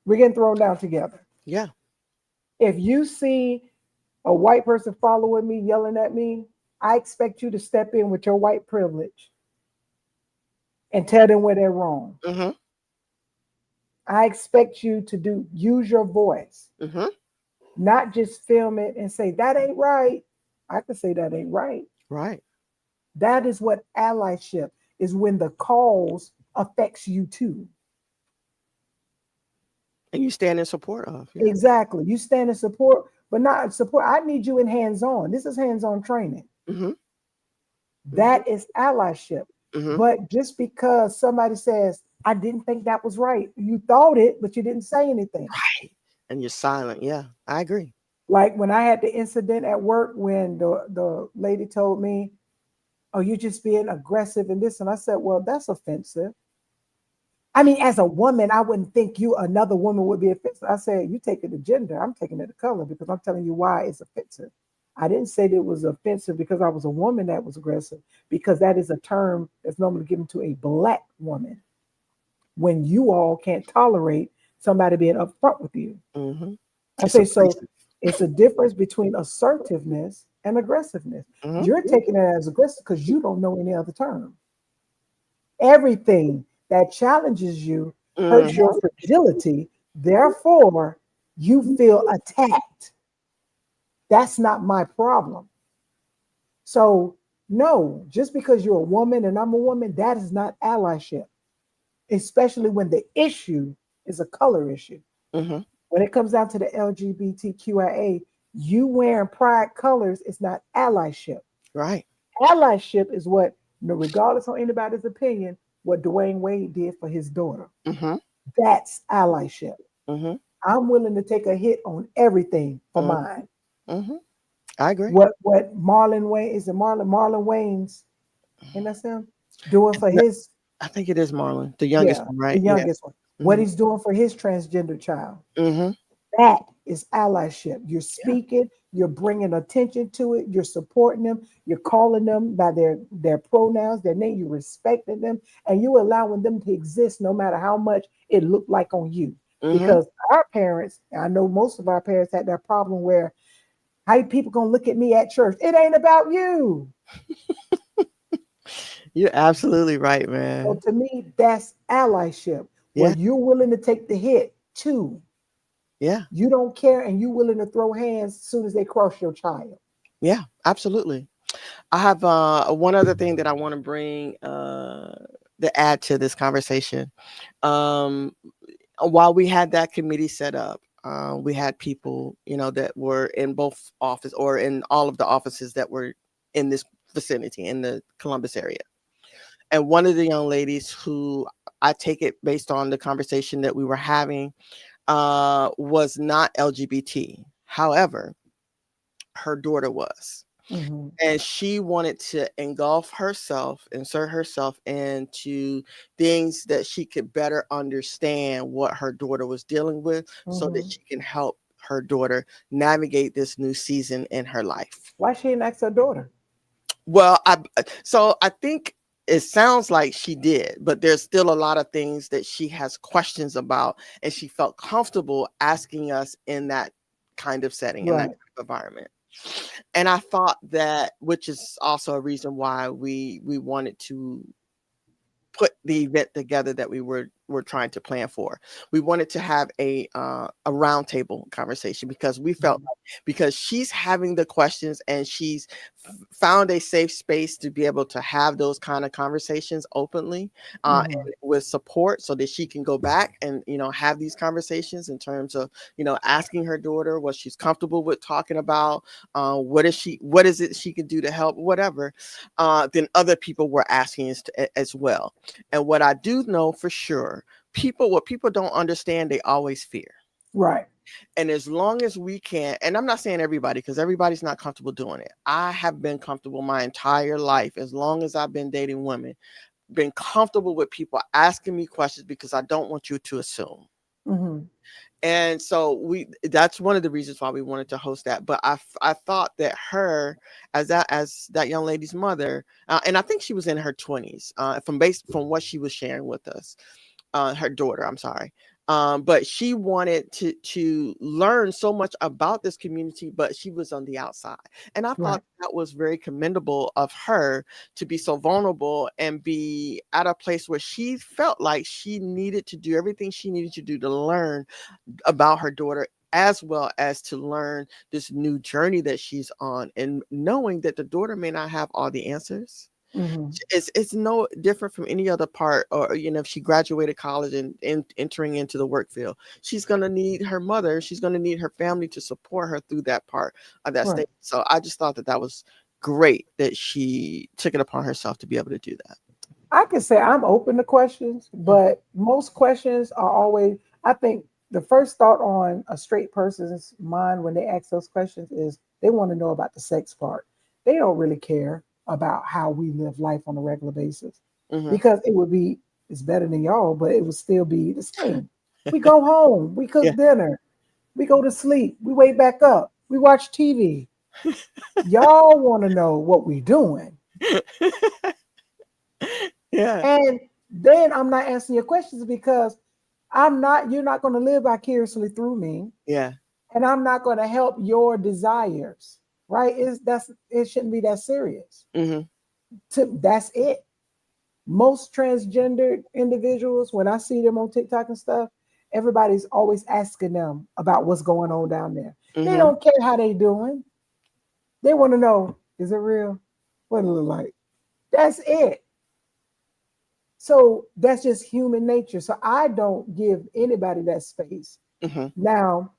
We're getting thrown down together. Yeah. If you see a white person following me, yelling at me, I expect you to step in with your white privilege and tell them where they're wrong. Mm-hmm. I expect you to use your voice, Mm-hmm. not just film it and say that ain't right. I could say that ain't right. Right. That is what allyship is, when the cause affects you too. And you stand in support of. Yeah. Exactly. You stand in support, but not support. I need you in hands-on. This is hands-on training. Mm-hmm. Mm-hmm. That is allyship. Mm-hmm. But just because somebody says, I didn't think that was right, you thought it, but you didn't say anything. Right. And you're silent. Yeah, I agree. Like when I had the incident at work when the lady told me, oh, you're just being aggressive and this. And I said, well, that's offensive. I mean, as a woman, I wouldn't think another woman would be offensive. I said, you take it to gender, I'm taking it to color because I'm telling you why it's offensive. I didn't say that it was offensive because I was a woman that was aggressive, because that is a term that's normally given to a Black woman when you all can't tolerate somebody being upfront with you. Mm-hmm. I It's say, so abrasive. it's a difference between assertiveness and aggressiveness. Mm-hmm. You're taking it as aggressive because you don't know any other term. Everything that challenges you hurts Mm-hmm. your fragility. Therefore, You feel attacked. That's not my problem. So, no, just because you're a woman and I'm a woman, that is not allyship, especially when the issue is a color issue. Mm-hmm. When it comes down to the LGBTQIA, you wearing pride colors is not allyship. Right. Allyship is what, regardless of anybody's opinion, what Dwayne Wade did for his daughter. Mm-hmm. That's allyship. Mm-hmm. I'm willing to take a hit on everything for Mm-hmm. mine. Mm-hmm. I agree. What Marlon Wayne is it Marlon Wayne's, and that's him doing for his, I think it is Marlon, the youngest yeah, one, the right? Yeah. youngest one. What Mm-hmm. he's doing for his transgender child. Mm-hmm. That is allyship. You're Yeah. speaking, you're bringing attention to it, you're supporting them, you're calling them by their pronouns, their name, you're respecting them, and you allowing them to exist no matter how much it looked like on you. Mm-hmm. Because our parents, I know most of our parents had that problem where how people gonna look at me at church? It ain't about you. You're absolutely right, So man. to me, that's allyship, where Yeah. you're willing to take the hit too. Yeah. You don't care and you willing to throw hands as soon as they cross your child. Yeah. Absolutely. I have one other thing that I want to bring to add to this conversation. Um, while we had that committee set up, we had people, that were in both office or in all of the offices that were in this vicinity in the Columbus area. And one of the young ladies who I take it based on the conversation that we were having was not LGBT. However, her daughter was. Hmm. And she wanted to insert herself into things that she could better understand what her daughter was dealing with so that Hmm. she can help her daughter navigate this new season in her life. Why she didn't ask her daughter? Well, I think it sounds like she did, but there's still a lot of things that she has questions about, and she felt comfortable asking us in that kind of setting, in that Right. kind of environment. And I thought that, which is also a reason why we wanted to put the event together that we were trying to plan for. We wanted to have a roundtable conversation because we felt Mhm. like, because she's having the questions and she's found a safe space to be able to have those kind of conversations openly, Mhm. and with support, so that she can go back and have these conversations in terms of asking her daughter what she's comfortable with talking about, what is it she can do to help, whatever. Then other people were asking as well. And what I do know for sure, what people don't understand, they always fear. Right. And as long as we can, and I'm not saying everybody, because everybody's not comfortable doing it. I have been comfortable my entire life, as long as I've been dating women, been comfortable with people asking me questions because I don't want you to assume. Hmm. And so that's one of the reasons why we wanted to host that. But I thought that her, as that young lady's mother, and I think she was in her 20s, from what she was sharing with us, her daughter, I'm sorry. But she wanted to learn so much about this community, but she was on the outside. And I Right. thought that was very commendable of her to be so vulnerable and be at a place where she felt like she needed to do everything she needed to do to learn about her daughter, as well as to learn this new journey that she's on, and knowing that the daughter may not have all the answers. Hmm. It's no different from any other part, or if she graduated college and entering into the work field, she's going to need her mother, she's going to need her family to support her through that part of that Right. state. So I just thought that was great that she took it upon herself to be able to do that. I can say I'm open to questions, but most questions are always, I think the first thought on a straight person's mind when they ask those questions is they want to know about the sex part. They don't really care about how we live life on a regular basis Hmm. because it's better than y'all, but it would still be the same. We go home, we cook Yeah. dinner, we go to sleep, we wake back up, we watch TV. Y'all want to know what we doing. Yeah. And then I'm not answering your questions because you're not going to live vicariously through me, Yeah. and I'm not going to help your desires. Right? It shouldn't be that serious. Hmm. That's it. Most transgendered individuals, when I see them on TikTok and stuff, everybody's always asking them about what's going on down there. They Mm-hmm. don't care how they doing. They want to know, is it real? What it look like? That's it. So that's just human nature. So I don't give anybody that space. Mm-hmm. Now,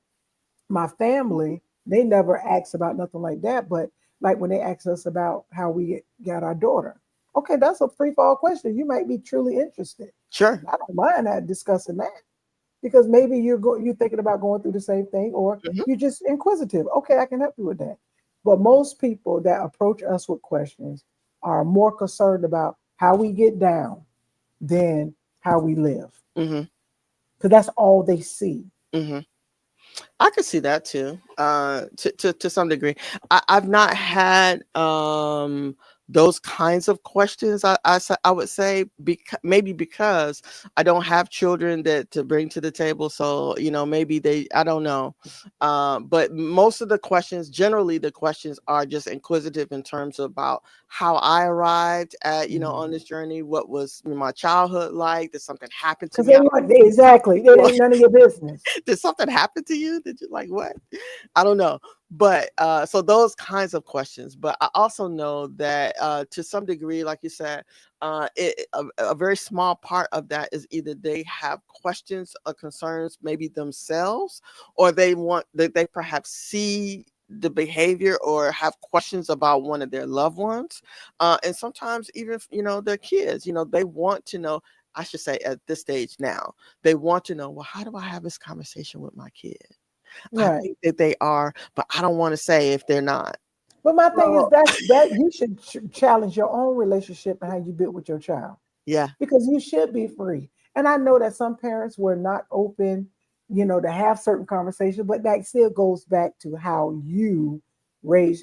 my family, they never asked about nothing like that. But like when they asked us about how we got our daughter, okay, that's a free fall question. You might be truly interested. Sure. I don't mind that discussing that because maybe you're thinking about going through the same thing, or Mm-hmm. you're just inquisitive. Okay, I can help you with that. But most people that approach us with questions are more concerned about how we get down than how we live, Mm-hmm. because that's all they see. Mm-hmm. I could see that too. To some degree, I've not had those kinds of questions. I would say maybe because I don't have children that to bring to the table. So maybe I don't know. But most of the questions, generally, the questions are just inquisitive in terms about how I arrived at on this journey. What was my childhood like? Did something happen to Because me? they want exactly, it ain't none of your business. Did something happen to you? Did you like what? I don't know. But so those kinds of questions. But I also know that to some degree, like you said, a very small part of that is either they have questions or concerns, maybe themselves, or they want that they perhaps see the behavior or have questions about one of their loved ones. And sometimes even, their kids, they want to know, I should say at this stage now, they want to know, well, how do I have this conversation with my kid? I Right. think that they are, but I don't want to say if they're not. But my thing is Well, that you should challenge your own relationship and how you build with your child, yeah, because you should be free. And I know that some parents were not open, to have certain conversations, but that still goes back to how you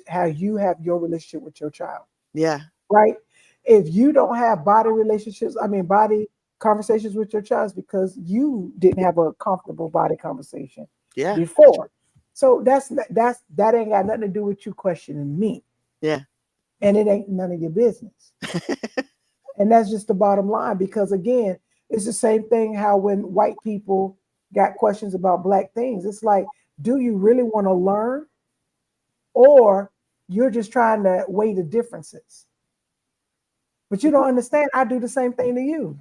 how you have your relationship with your child, yeah, right? If you don't have body conversations with your child, it's because you didn't have a comfortable body conversation yeah, before. So that ain't got nothing to do with you questioning me, yeah, and it ain't none of your business. And that's just the bottom line. Because again, it's the same thing how when white people got questions about black things, it's like, do you really want to learn, or you're just trying to weigh the differences? But you don't understand. I do the same thing to you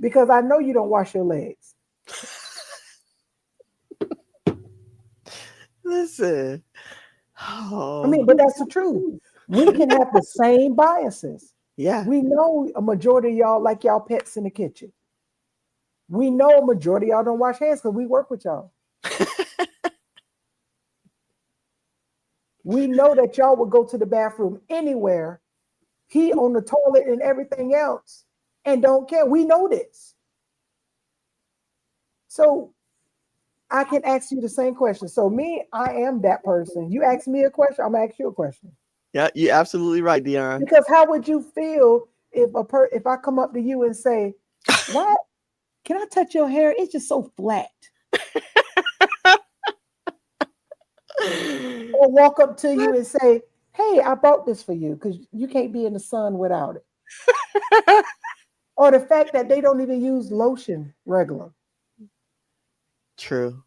because I know you don't wash your legs. listen. I Oh, mean, but that's the truth. We can have the same biases. yeah, We know a majority of y'all like y'all pets in the kitchen. We know a majority of y'all don't wash hands because we work with y'all. We know that y'all would go to the bathroom anywhere, he on the toilet and everything else, and don't care. We know this. So I can ask you the same question. So me, I am that person. You ask me a question, I'm gonna ask you a question. yeah, you're absolutely right, Dion. Because how would you feel if I come up to you and say, "Why can I touch your hair? It's just so flat." Or walk up to you and say, "Hey, I bought this for you because you can't be in the sun without it." Or the fact that they don't even use lotion regular. True.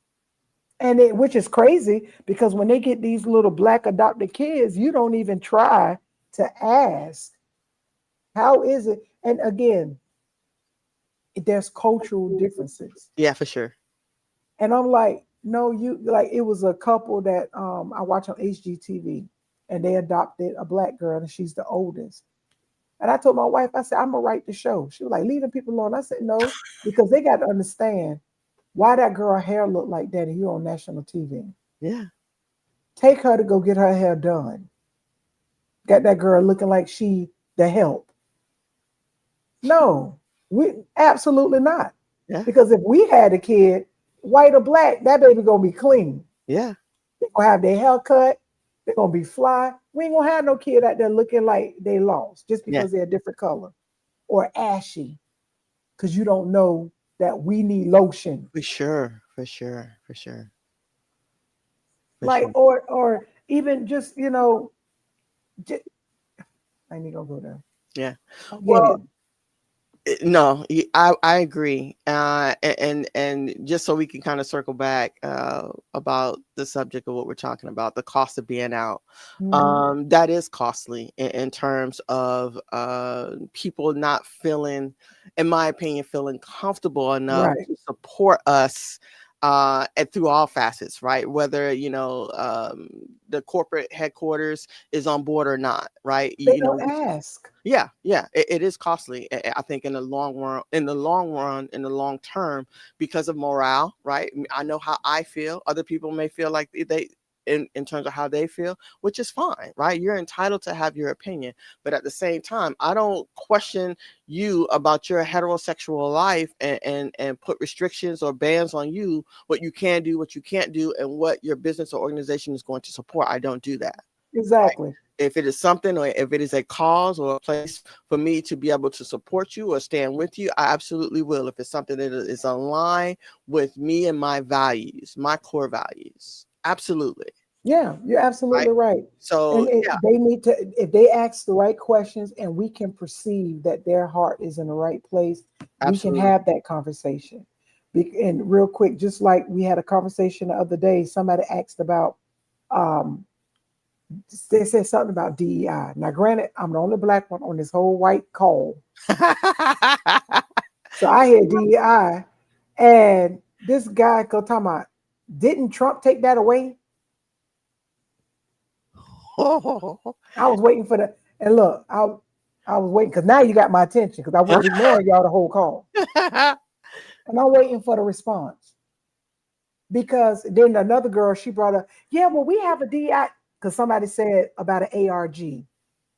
Which is crazy because when they get these little black adopted kids, you don't even try to ask, how is it? And again, there's cultural differences. Yeah, for sure. And I'm like, no, you like it was a couple that I watch on HGTV, and they adopted a black girl and she's the oldest. And I told my wife, I said, I'm gonna write the show. She was like, leave them people alone. I said, no, because they got to understand why that girl hair look like that and you on national TV. Yeah, Take her to go get her hair done. Got that girl looking like she the help. No, we absolutely not. yeah, Because if we had a kid, white or black, that baby gonna be clean. yeah, They gonna have their hair cut. They're gonna be fly. We ain't gonna have no kid out there looking like they lost just yeah, because they're a different color or ashy. Because you don't know that we need lotion. for sure, for sure, for sure, for Like sure. or even just just, I ain't gonna go there. Yeah. Well, Again, No, I agree. And just so we can kind of circle back about the subject of what we're talking about, the cost of being out, Hmm. that is costly in terms of people not feeling, in my opinion, feeling comfortable enough Right. to support us and through all facets, right? Whether the corporate headquarters is on board or not, right? They You don't know, ask. yeah, yeah, it is costly. I think in the long run, in the long term, because of morale, right? I know how I feel. Other people may feel like in terms of how they feel, which is fine, right? You're entitled to have your opinion, but at the same time, I don't question you about your heterosexual life and put restrictions or bans on you, what you can do, what you can't do, and what your business or organization is going to support. I don't do that. Exactly. If it is something, or if it is a cause or a place for me to be able to support you or stand with you, I absolutely will. If it's something that is aligned with me and my values, my core values, absolutely. Yeah, you're Right. absolutely right. So yeah, They need to, if they ask the right questions and we can perceive that their heart is in the right place, we can absolutely. have that conversation. And real quick, just like we had a conversation the other day, somebody asked about, um, they said something about DEI. Now, granted, I'm the only black one on this whole white call. So I hear DEI, and this guy go talking about, didn't Trump take that away? I was waiting for the and look, I was waiting because now you got my attention because I was ignoring y'all the whole call. And I'm waiting for the response. Because then another girl, she brought up, yeah, well, we have a DEI because somebody said about an ARG.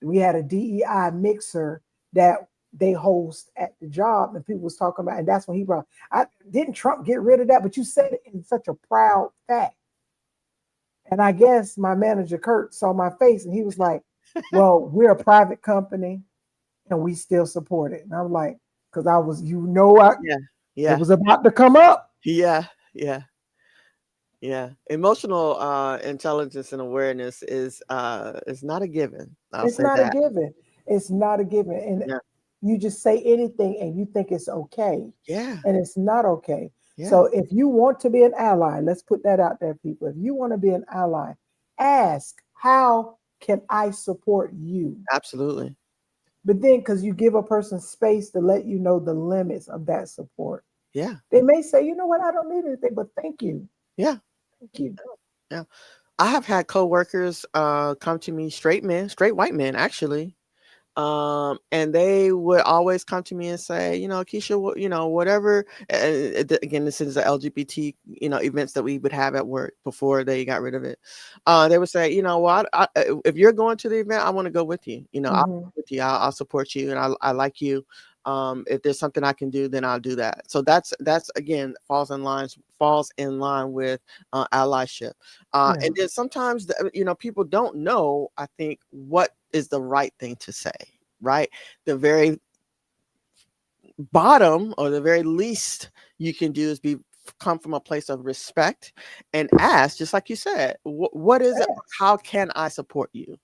We had a DEI mixer that they host at the job, and people was talking about, and that's when he brought. I didn't Trump get rid of that, but you said it in such a proud fact. And I guess my manager Kurt saw my face and he was like, well, we're a private company and we still support it. And I'm like, because I was, Yeah, it yeah, was about to come up. yeah, yeah, yeah. Emotional intelligence and awareness is not a given. I'll It's say not a that. given. It's not a given. And Yeah, you just say anything and you think it's okay. yeah, And it's not okay. yeah. So if you want to be an ally, let's put that out there, people. If you want to be an ally, ask, how can I support you? Absolutely. But then, because you give a person space to let you know the limits of that support, Yeah, they may say, you know what, I don't need anything, but thank you. yeah, Thank you. yeah. I have had coworkers come to me, straight men, straight white men actually, and they would always come to me and say, Keisha, whatever. Again, this is the LGBT, events that we would have at work before they got rid of it. They would say, well, if you're going to the event, I want to go with you. I'll Hmm. go with you. I'll support you, and I like you. If there's something I can do, then I'll do that. So that's again falls in line with allyship. Yeah. And then sometimes people don't know, I think, what is the right thing to say, right? The very bottom, or the very least you can do, is be come from a place of respect and ask, just like you said, what is it? Yes. How can I support you?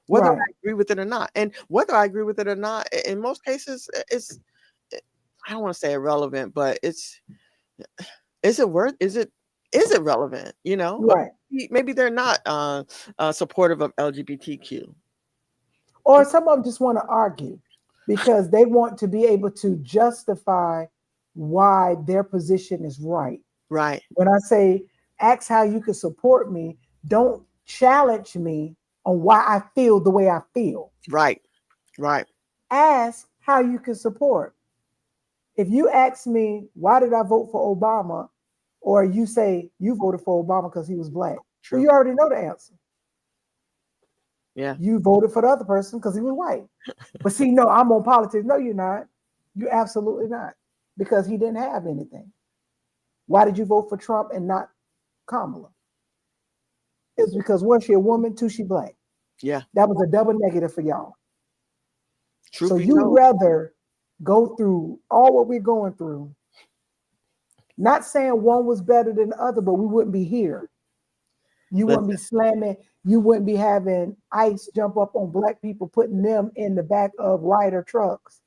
Whether I Right. agree with it or not. And whether I agree with it or not, in most cases, I don't want to say irrelevant, but is it worth, is it relevant? Right. Maybe they're not supportive of LGBTQ. Or some of them just want to argue because they want to be able to justify why their position is right. Right, When I say ask how you can support me, don't challenge me on why I feel the way I feel. right, right. Ask how you can support. If you ask me, why did I vote for Obama? Or you say you voted for Obama because he was black. Well, True. you already know the answer. Yeah. You voted for the other person because he was white. But see, no, I'm on politics. No, you're not. You're absolutely not. Because he didn't have anything. Why did you vote for Trump and not Kamala? It's because one, she a woman, two, she black. Yeah. That was a double negative for y'all. Truth So be you told. rather go through all what we're going through, not saying one was better than the other, but we wouldn't be here. You wouldn't be Listen, slamming, you wouldn't be having ICE jump up on black people, putting them in the back of rider trucks.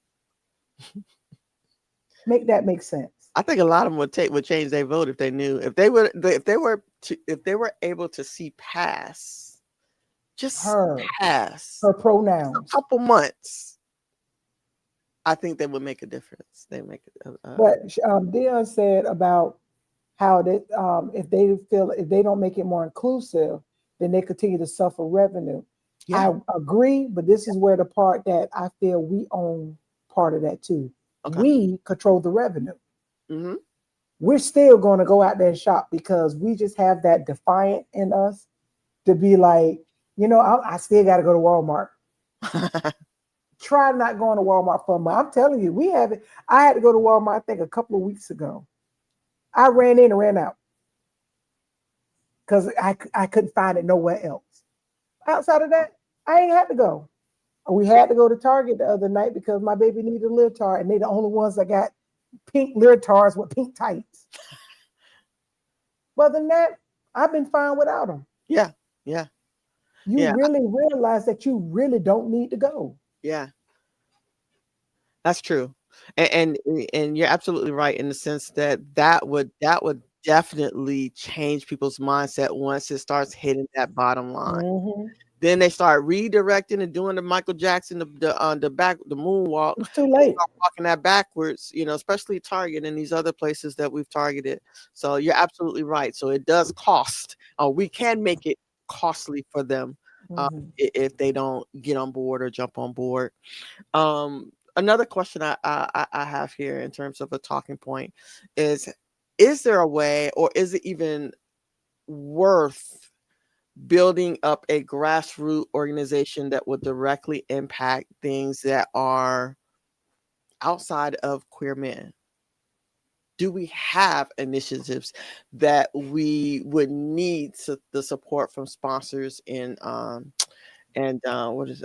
Make that make sense. I think a lot of them would change their vote if they knew, if they were able to see just Her, pass her just a pronouns. couple months. I think that would make a difference. They make it. But Dion said about how that if they feel if they don't make it more inclusive, then they continue to suffer revenue. Yeah. I agree, but this is where the part that I feel we own part of that too. Okay. We control the revenue. Mm-hmm. We're still going to go out there and shop because we just have that defiant in us to be like, I still got to go to Walmart. Try not going to Walmart for a month. I'm telling you, we have it. I had to go to Walmart, I think, a couple of weeks ago. I ran in and ran out because I couldn't find it nowhere else. Outside of that, I ain't had to go. We had to go to Target the other night because my baby needed a leotard, and they're the only ones that got pink leotards with pink tights. But other than that, I've been fine without them. Yeah. Yeah. You Yeah. really realize that you really don't need to go. Yeah. That's true. And you're absolutely right in the sense that that would definitely change people's mindset once it starts hitting that bottom line. Hmm. Then they start redirecting and doing the Michael Jackson, the moonwalk. It's too They late. start walking that backwards, especially Target and these other places that we've targeted. So you're absolutely right. So it does cost. We can make it costly for them Hmm. if they don't get on board or jump on board. Another question I have here in terms of a talking point is there a way, or is it even worth building up a grassroots organization that would directly impact things that are outside of queer men? Do we have initiatives that we would need the support from sponsors and what is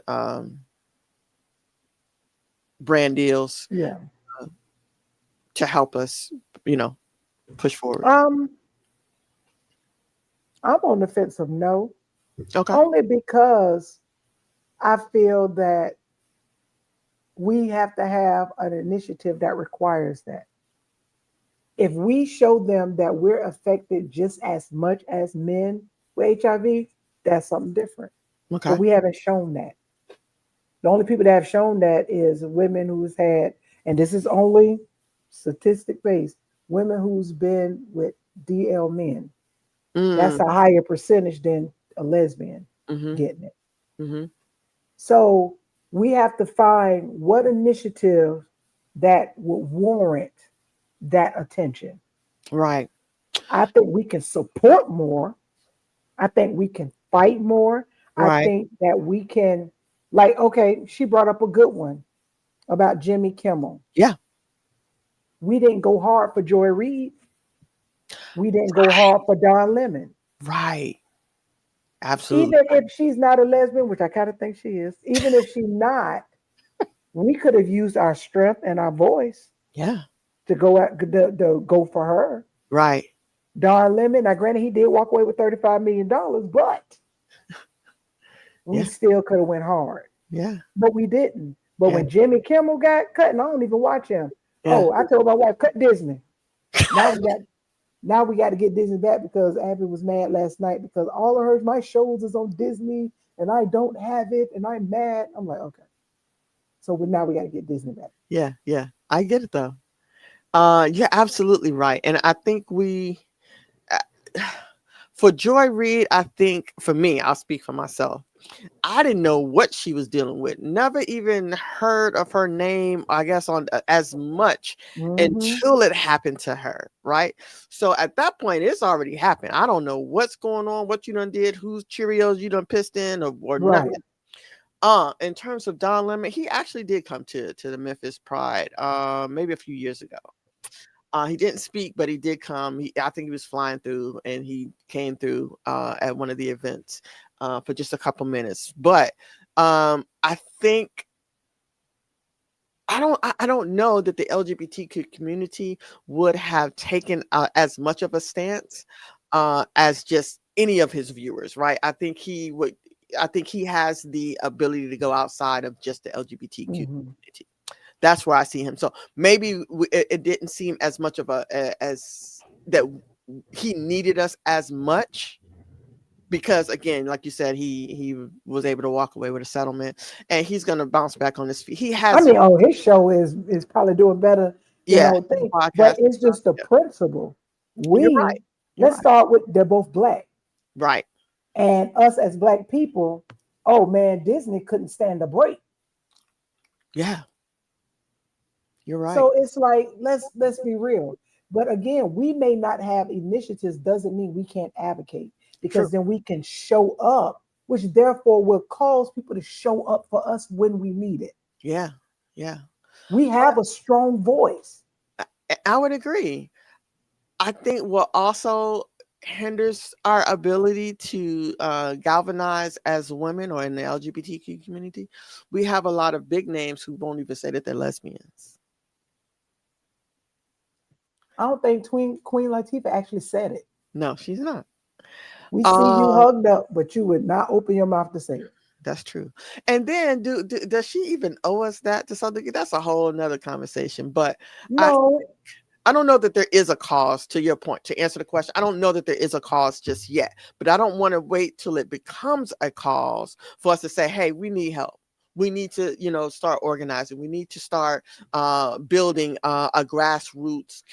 brand deals Yeah. uh, to help us, you know, push forward? Um, I'm on the fence of no, Okay. only because I feel that we have to have an initiative that requires that. If we show them that we're affected just as much as men with HIV, that's something different. But Okay. we haven't shown that. The only people that have shown that is women who's had, and this is only statistic based, women who's been with DL men. That's Mm, a higher percentage than a lesbian mhm, getting it. mhm. So we have to find what initiative that would warrant that attention. Right. I think we can support more. I think we can fight more. I Right. think that we can, like, okay, she brought up a good one about Jimmy Kimmel. Yeah. We didn't go hard for Joy Reid. We didn't go hard for Don Lemon. Right. Absolutely. Even if she's not a lesbian, which I kind of think she is, even if she's not, we could have used our strength and our voice Yeah. to go at to go for her. Right. Don Lemon, now granted he did walk away with $35 million, but we Yeah. still could have went hard. Yeah. But we didn't. But Yeah. when Jimmy Kimmel got cut, and I don't even watch him. Yeah. Oh, I told my wife, cut Disney. Now we got now we got to get Disney back because Abby was mad last night because all of her my shows is on Disney and I don't have it and I'm mad. I'm like, okay. So now we got to get Disney back. Yeah. Yeah. I get it though. You're absolutely right. And I think uh, for Joy Reid, I think for me, I'll speak for myself. I didn't know what she was dealing with. Never even heard of her name, I guess, on as much Mm-hmm. until it happened to her, right? So at that point, it's already happened. I don't know what's going on, what you done did, whose Cheerios you done pissed in, or Right. nothing. In terms of Don Lemon, he actually did come to the Memphis Pride, maybe a few years ago. He didn't speak, but he did come. I think he was flying through, and he came through at one of the events for just a couple minutes. But I think I don't know that the LGBTQ community would have taken as much of a stance as just any of his viewers, right? I think he would. I think he has the ability to go outside of just the LGBTQ Mm-hmm. community. That's where I see him. So maybe it didn't seem as much of as that he needed us as much, because again, like you said, he was able to walk away with a settlement, and he's going to bounce back on his feet. He I has, mean, oh, his show is probably doing better than the yeah, whole his thing. But podcast and it's stuff. just the Yeah. principle. You're We right. You're let's right. start with they're both black. Right. And us as black people, oh man, Disney couldn't stand a break. Yeah. You're right. So it's like let's be real. But again, we may not have initiatives, doesn't mean we can't advocate True. because then we can show up, which therefore will cause people to show up for us when we need it. Yeah. Yeah. We have a strong voice. I would agree. I think what also hinders our ability to galvanize as women or in the LGBTQ community, we have a lot of big names who won't even say that they're lesbians. I don't think Queen Latifah actually said it. No, she's not. We see you Uh, hugged up, but you would not open your mouth to say it. that's true. And then, does she even owe us that to some degree? That's a whole nother conversation. But I No, I don't know that there is a cause, to your point, to answer the question. I don't know that there is a cause just yet, but I don't want to wait till it becomes a cause for us to say, hey, we need help. We need to, start organizing. We need to start building a grassroots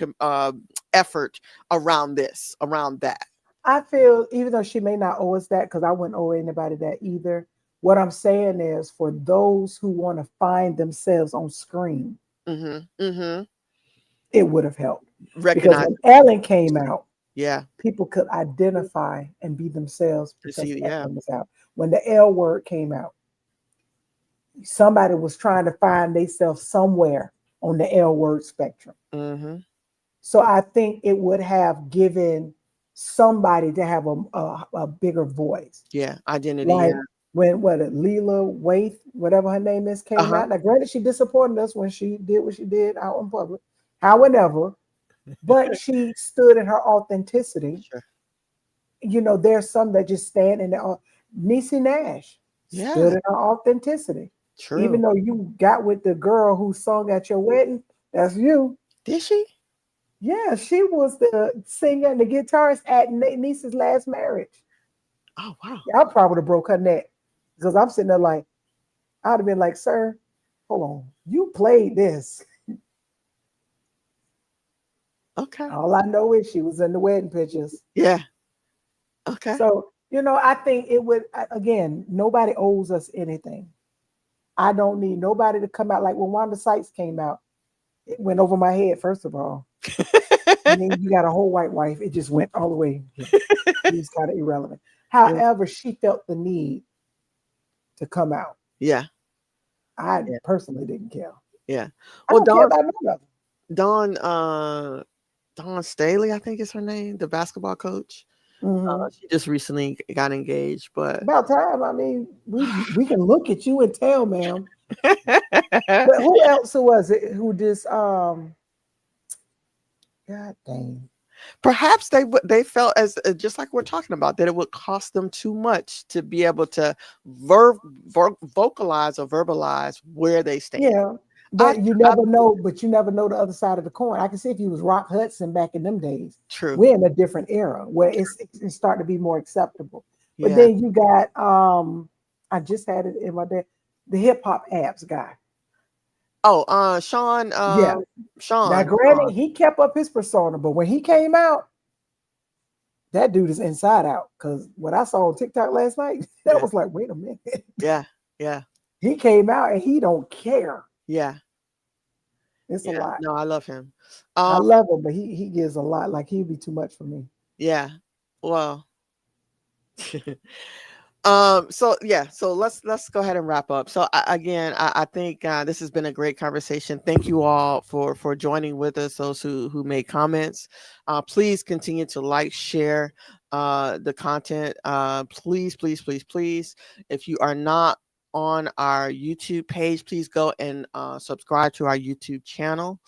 effort around this, around that. I feel even though she may not owe us that, because I wouldn't owe anybody that either. What I'm saying is for those who want to find themselves on screen, Mm-hmm. Mm-hmm. it would have helped. Because Recognize. when Ellen came out, Yeah. people could identify and be themselves To because see. Yeah. Ellen was out. When the L word came out, somebody was trying to find themselves somewhere on the L word spectrum. Mm-hmm. So I think it would have given somebody to have a bigger voice. Yeah. Identity. Like Yeah. when what Leela Waithe, whatever her name is, came Uh-huh. out. Now, granted, she disappointed us when she did what she did out in public. However, but she stood in her authenticity. Sure. There's some that just stand in their Niecy Nash stood Yeah. in her authenticity. Even True. though you got with the girl who sung at your wedding, that's you. Did she? Yeah, she was the singer and the guitarist at Niece's last marriage. Oh, wow. I probably would have broke her neck because I'm sitting there like, I'd have been like, sir, hold on. You played this. Okay. All I know is she was in the wedding pictures. Yeah. Okay. So, I think it would, again, nobody owes us anything. I don't need nobody to come out like when Wanda Sykes came out. It went over my head, first of all. I mean, you got a whole white wife. It just went all the way. It's kind of irrelevant. Yeah. However, she felt the need to come out. Yeah. I Yeah. personally didn't care. Yeah. I Well, don't care about none of them. Dawn, Dawn Staley, I think is her name, the basketball coach. Mhm. She just recently got engaged, but About time. I mean, we can look at you and tell, ma'am. But who else was it who just God dang. perhaps they felt as just like we're talking about, that it would cost them too much to be able to vocalize or verbalize where they stand. Yeah. I, But you I never know, but you never know the other side of the coin. I can see if you was Rock Hudson back in them days. True. We're in a different era where it's starting to be more acceptable. But Yeah. then you got I just had it in my day, the hip hop apps guy. Oh, Sean, Yeah. Now, granted, he kept up his persona, but when he came out, that dude is inside out. Because what I saw on TikTok last night, that Yeah. was like, wait a minute. Yeah. Yeah. He came out and he don't care. Yeah. It's a Yeah. lot. No, I love him. I Um, love him, but he gives a lot. Like he'd be too much for me. yeah. Well, so yeah, so let's go ahead and wrap up. So again, I think this has been a great conversation. Thank you all for joining with us, those who made comments. Please continue to like, share the content. Please, please, please, please, if you are not on our YouTube page, please go and subscribe to our YouTube channel.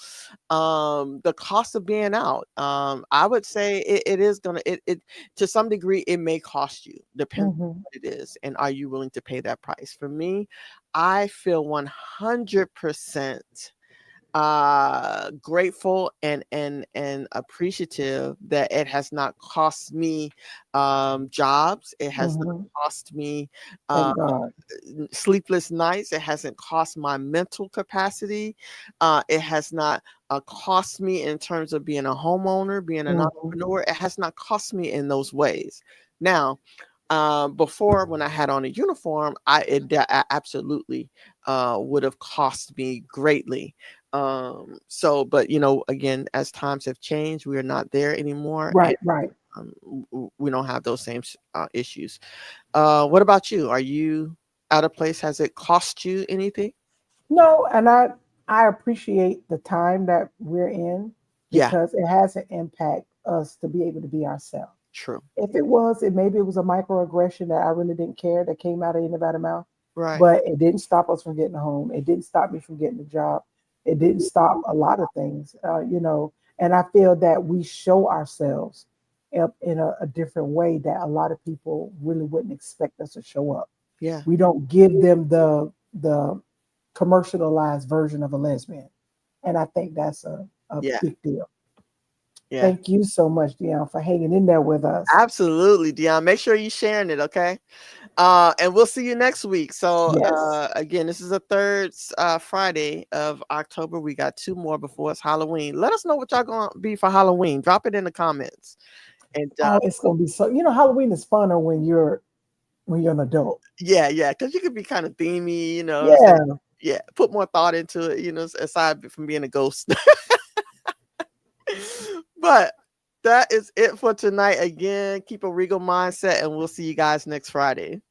The cost of being out, I would say it is gonna, it to some degree it may cost you, depending on Mhm. what it is, and are you willing to pay that price. For me, I feel 100% grateful and appreciative that it has not cost me jobs. It has not Hmm. cost me uh, Thank God. sleepless nights. It hasn't cost my mental capacity. It has not cost me in terms of being a homeowner, being an Hmm. entrepreneur. It has not cost me in those ways. Now, before, when I had on a uniform, absolutely would have cost me greatly. But again, as times have changed, we are not there anymore, and Right, right. we don't have those same issues. What about you? Are you out of place? Has it cost you anything? No, and I appreciate the time that we're in Yeah, because it has an impact us to be able to be ourselves. true. If maybe it was a microaggression that I really didn't care that came out of anybody's mouth, Right. but it didn't stop us from getting home. It didn't stop me from getting a job. It didn't stop a lot of things, And I feel that we show ourselves in a different way that a lot of people really wouldn't expect us to show up. Yeah. We don't give them the commercialized version of a lesbian, and I think that's a Yeah. big deal. Yeah. Thank you so much, Dion, for hanging in there with us. Absolutely, Dion. Make sure you sharing it, okay? And we'll see you next week. So Yes. again, this is the third Friday of October. We got two more before it's Halloween. Let us know what y'all gonna be for Halloween. Drop it in the comments. And Oh, it's gonna be so. Halloween is funner when you're an adult. yeah, yeah, because you could be kind of themey, say, Yeah. yeah, put more thought into it, aside from being a ghost. But that is it for tonight. Again, keep a regal mindset, and we'll see you guys next Friday.